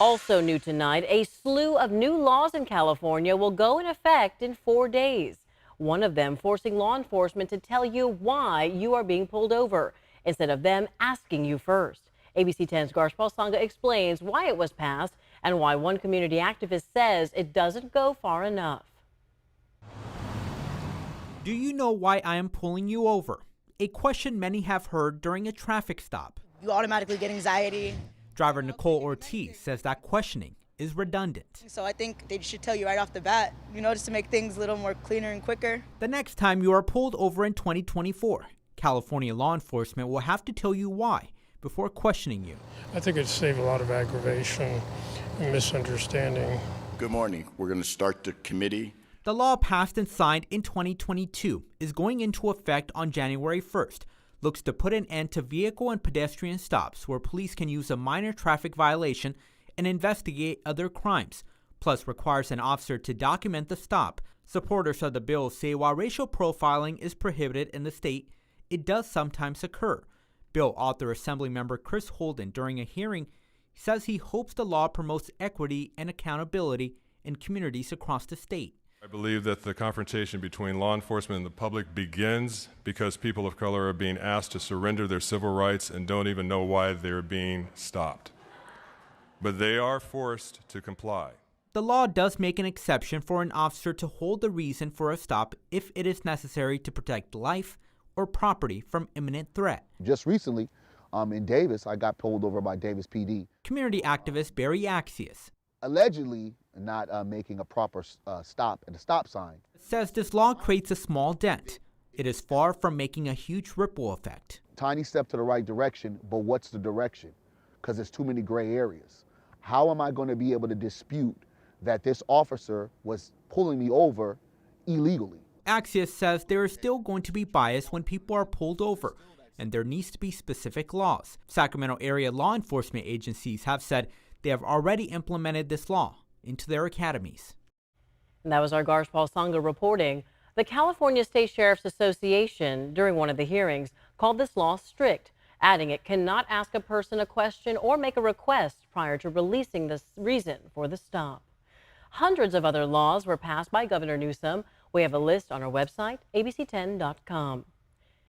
Also new tonight, a slew of new laws in California will go in effect in 4 days. One of them forcing law enforcement to tell you why you are being pulled over instead of them asking you first. ABC 10's Garshpal Sangha explains why it was passed and why one community activist says it doesn't go far enough. Do you know why I am pulling you over? A question many have heard during a traffic stop. You automatically get anxiety. Driver Nicole Ortiz says that questioning is redundant. So I think they should tell you right off the bat, just to make things a little more cleaner and quicker. The next time you are pulled over in 2024, California law enforcement will have to tell you why before questioning you. I think it'd save a lot of aggravation and misunderstanding. Good morning. We're going to start the committee. The law passed and signed in 2022 is going into effect on January 1st. Looks to put an end to vehicle and pedestrian stops where police can use a minor traffic violation and investigate other crimes, plus requires an officer to document the stop. Supporters of the bill say while racial profiling is prohibited in the state, it does sometimes occur. Bill author Assemblymember Chris Holden, during a hearing, says he hopes the law promotes equity and accountability in communities across the state. I believe that the confrontation between law enforcement and the public begins because people of color are being asked to surrender their civil rights and don't even know why they're being stopped. But they are forced to comply. The law does make an exception for an officer to hold the reason for a stop if it is necessary to protect life or property from imminent threat. Just recently, in Davis, I got pulled over by Davis PD. Community activist Barry Axius, allegedly not making a proper stop at a stop sign, says this law creates a small dent. It is far from making a huge ripple effect. Tiny step to the right direction, but what's the direction? Because there's too many gray areas. How am I going to be able to dispute that this officer was pulling me over illegally? Axius says there is still going to be bias when people are pulled over, and there needs to be specific laws. Sacramento area law enforcement agencies have said they have already implemented this law into their academies. And that was our Garshpal Sangha reporting. The California State Sheriff's Association, during one of the hearings, called this law strict, adding it cannot ask a person a question or make a request prior to releasing the reason for the stop. Hundreds of other laws were passed by Governor Newsom. We have a list on our website, abc10.com.